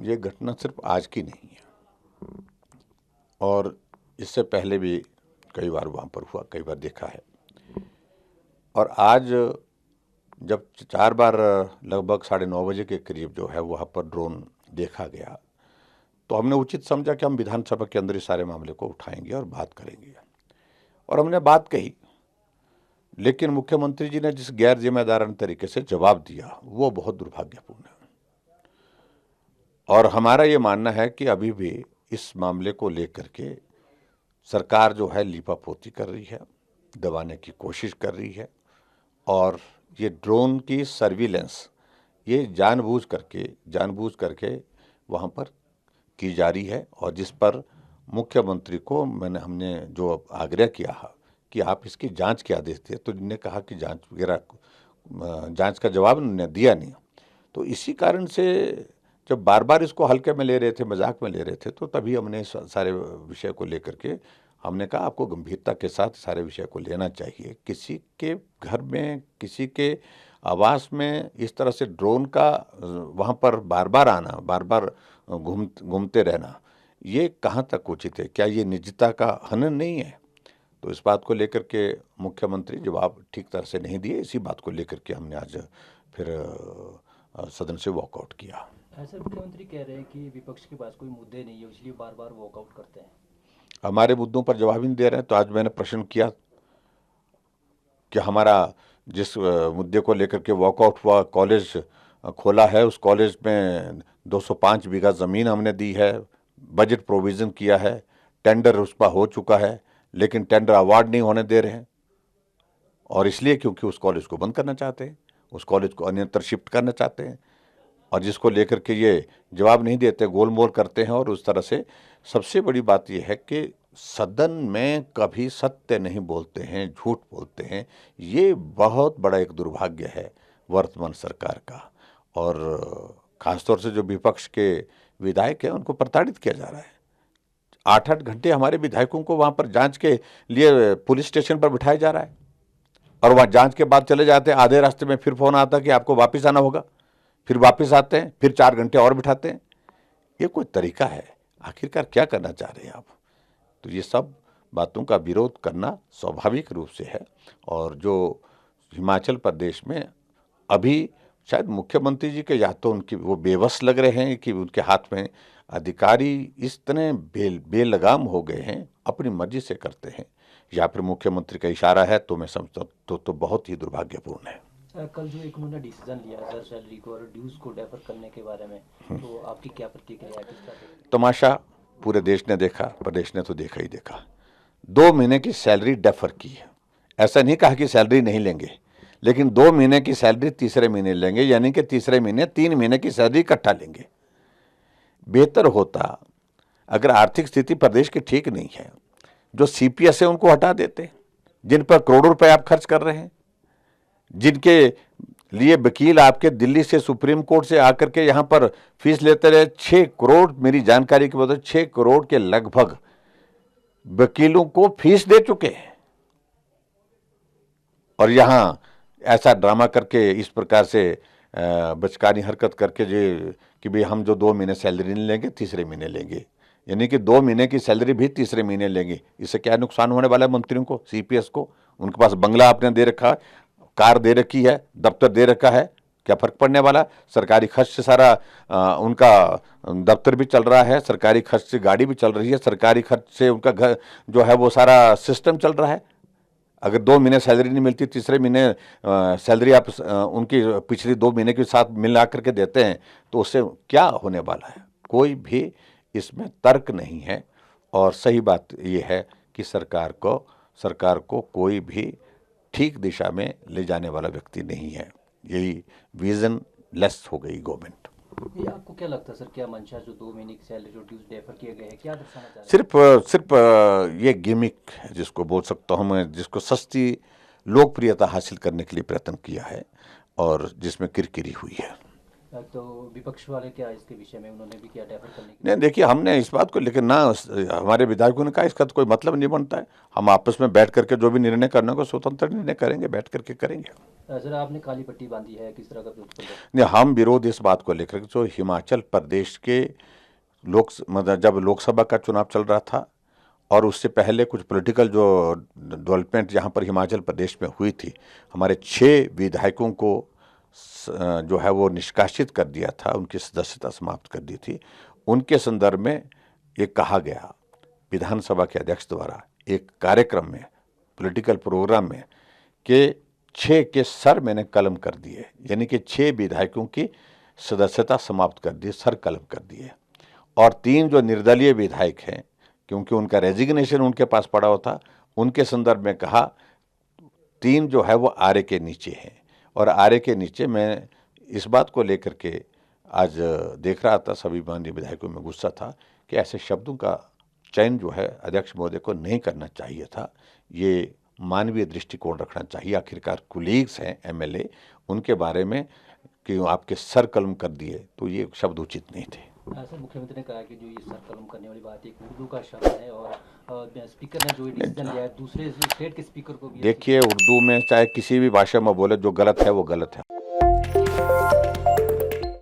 ये घटना सिर्फ आज की नहीं है और इससे पहले भी कई बार वहाँ पर हुआ, कई बार देखा है। और आज जब 4 बार लगभग 9:30 बजे के करीब जो है वहाँ पर ड्रोन देखा गया, तो हमने उचित समझा कि हम विधानसभा के अंदर इस सारे मामले को उठाएंगे और बात करेंगे। और हमने बात कही, लेकिन मुख्यमंत्री जी ने जिस गैर जिम्मेदाराना तरीके से जवाब दिया वो बहुत दुर्भाग्यपूर्ण है। और हमारा ये मानना है कि अभी भी इस मामले को लेकर के सरकार जो है लीपापोती कर रही है, दबाने की कोशिश कर रही है। और ये ड्रोन की सर्विलेंस ये जानबूझ करके वहाँ पर की जा रही है। और जिस पर मुख्यमंत्री को हमने जो आग्रह किया है कि आप इसकी जांच के आदेश दिए, तो इन्होंने कहा कि जांच का जवाब उन्होंने दिया नहीं। तो इसी कारण से जब बार बार इसको हल्के में ले रहे थे, मजाक में ले रहे थे, तो तभी हमने सारे विषय को लेकर के हमने कहा आपको गंभीरता के साथ सारे विषय को लेना चाहिए। किसी के घर में, किसी के आवास में इस तरह से ड्रोन का वहाँ पर बार बार आना, बार बार घूमते रहना, ये कहाँ तक उचित है? क्या ये निजता का हनन नहीं है? तो इस बात को लेकर के मुख्यमंत्री जवाब ठीक तरह से नहीं दिए। इसी बात को लेकर के हमने आज फिर सदन से वॉकआउट किया। ऐसे मुख्यमंत्री कह रहे हैं कि विपक्ष के पास कोई मुद्दे नहीं है, इसलिए बार बार वॉकआउट करते हैं। हमारे मुद्दों पर जवाब ही नहीं दे रहे हैं। तो आज मैंने प्रश्न किया कि हमारा जिस मुद्दे को लेकर के वॉकआउट हुआ, कॉलेज खोला है, उस कॉलेज में 205 बीघा ज़मीन हमने दी है, बजट प्रोविज़न किया है, टेंडर उस पर हो चुका है, लेकिन टेंडर अवार्ड नहीं होने दे रहे हैं। और इसलिए क्योंकि उस कॉलेज को बंद करना चाहते हैं, उस कॉलेज को अन्यत्र शिफ्ट करना चाहते हैं। और जिसको लेकर के ये जवाब नहीं देते, गोलमोल करते हैं। और उस तरह से सबसे बड़ी बात यह है कि सदन में कभी सत्य नहीं बोलते हैं, झूठ बोलते हैं। ये बहुत बड़ा एक दुर्भाग्य है वर्तमान सरकार का। और खासतौर से जो विपक्ष के विधायक हैं उनको प्रताड़ित किया जा रहा है। 8-8 घंटे हमारे विधायकों को वहाँ पर जांच के लिए पुलिस स्टेशन पर बिठाया जा रहा है। और वहाँ जांच के बाद चले जाते हैं, आधे रास्ते में फिर फोन आता कि आपको वापस आना होगा। फिर वापस आते हैं, फिर 4 घंटे और बिठाते हैं। ये कोई तरीका है? आखिरकार क्या करना चाह रहे हैं आप? तो ये सब बातों का विरोध करना स्वाभाविक रूप से है। और जो हिमाचल प्रदेश में अभी शायद मुख्यमंत्री जी के या तो उनकी वो बेबस लग रहे हैं कि उनके हाथ में अधिकारी इतने बेलगाम हो गए हैं, अपनी मर्जी से करते हैं, या फिर मुख्यमंत्री का इशारा है, तो मैं समझता तो बहुत ही दुर्भाग्यपूर्ण है। कल जो एक उन्होंने डिसीजन लिया सर सैलरी को और ड्यूज को डेफर करने के बारे में, तो आपकी क्या प्रतिक्रिया है? तमाशा पूरे देश ने देखा, प्रदेश ने तो देखा ही देखा। 2 महीने की सैलरी डेफर की है। ऐसा नहीं कहा कि सैलरी नहीं लेंगे, लेकिन 2 महीने की सैलरी तीसरे महीने लेंगे, यानी कि तीसरे महीने 3 महीने की सैलरी इकट्ठा लेंगे। बेहतर होता अगर आर्थिक स्थिति प्रदेश की ठीक नहीं है, जो सीपीएस है उनको हटा देते, जिन पर करोड़ों रुपए आप खर्च कर रहे हैं, जिनके लिए वकील आपके दिल्ली से सुप्रीम कोर्ट से आकर के यहाँ पर फीस लेते रहे। 6 करोड़, मेरी जानकारी के मुताबिक 6 करोड़ के लगभग वकीलों को फीस दे चुके हैं। और यहाँ ऐसा ड्रामा करके, इस प्रकार से बचकानी हरकत करके कि भाई हम जो 2 महीने सैलरी नहीं लेंगे, तीसरे महीने लेंगे, यानी कि 2 महीने की सैलरी भी तीसरे महीने लेंगे। इससे क्या नुकसान होने वाला है मंत्रियों को, सीपीएस को? उनके पास बंगला आपने दे रखा है, कार दे रखी है, दफ्तर दे रखा है, क्या फर्क पड़ने वाला? सरकारी खर्च से सारा उनका दफ्तर भी चल रहा है, सरकारी खर्च से गाड़ी भी चल रही है, सरकारी खर्च से उनका घर जो है वो सारा सिस्टम चल रहा है। अगर 2 महीने सैलरी नहीं मिलती, तीसरे महीने सैलरी आप उनकी पिछली 2 महीने के साथ मिला करके देते हैं, तो उससे क्या होने वाला है? कोई भी इसमें तर्क नहीं है। और सही बात यह है कि सरकार को कोई भी ठीक दिशा में ले जाने वाला व्यक्ति नहीं है। यही विजन लेस हो गई गवर्नमेंट। ये आपको क्या लगता है सर, क्या मंशा जो 2 महीने की सैलरी जो ड्यूज डेफर किए गए हैं, क्या दर्शाना चाह रहे हैं? सिर्फ ये गिमिक है, जिसको बोल सकता हूँ मैं, जिसको सस्ती लोकप्रियता हासिल करने के लिए प्रयत्न किया है और जिसमें किरकिरी हुई है। तो विपक्ष वाले क्या इसके विषय में उन्होंने भी क्या डेफर करने की? नहीं, देखिए, हमने इस बात को लेकर ना, हमारे विधायकों ने कहा इसका तो कोई मतलब नहीं बनता है। हम आपस में बैठ करके जो भी निर्णय करने को स्वतंत्र निर्णय करेंगे, बैठ करके करेंगे। सर आपने काली पट्टी बांधी है, किस तरह का विरोध कर रहे हैं? नहीं, हम विरोध इस बात को लेकर जो हिमाचल प्रदेश के मतलब जब लोकसभा का चुनाव चल रहा था और उससे पहले कुछ पॉलिटिकल जो डेवलपमेंट यहाँ पर हिमाचल प्रदेश में हुई थी, हमारे 6 विधायकों को जो है वो निष्कासित कर दिया था, उनकी सदस्यता समाप्त कर दी थी। उनके संदर्भ में ये कहा गया विधानसभा के अध्यक्ष द्वारा एक कार्यक्रम में, पॉलिटिकल प्रोग्राम में, कि 6 के सर मैंने कलम कर दिए, यानी कि 6 विधायकों की सदस्यता समाप्त कर दी, सर कलम कर दिए। और 3 जो निर्दलीय विधायक हैं, क्योंकि उनका रेजिग्नेशन उनके पास पड़ा हुआ था, उनके संदर्भ में कहा 3 जो है वो आरे के नीचे हैं। और आरे के नीचे मैं इस बात को लेकर के आज देख रहा था, सभी माननीय विधायकों में गुस्सा था कि ऐसे शब्दों का चयन जो है अध्यक्ष महोदय को नहीं करना चाहिए था। ये मानवीय दृष्टिकोण रखना चाहिए। आखिरकार कुलीग्स हैं एमएलए, उनके बारे में कि आपके सर कलम कर दिए, तो ये शब्द उचित नहीं थे। सर मुख्यमंत्री ने कहा कि जो ये सर कलम करने वाली बात एक उर्दू का शब्द है और स्पीकर ने जो ये डिसीजन लिया है दूसरे स्टेट के स्पीकर को भी। देखिए, उर्दू में चाहे किसी भी भाषा में बोले, जो गलत है वो गलत है।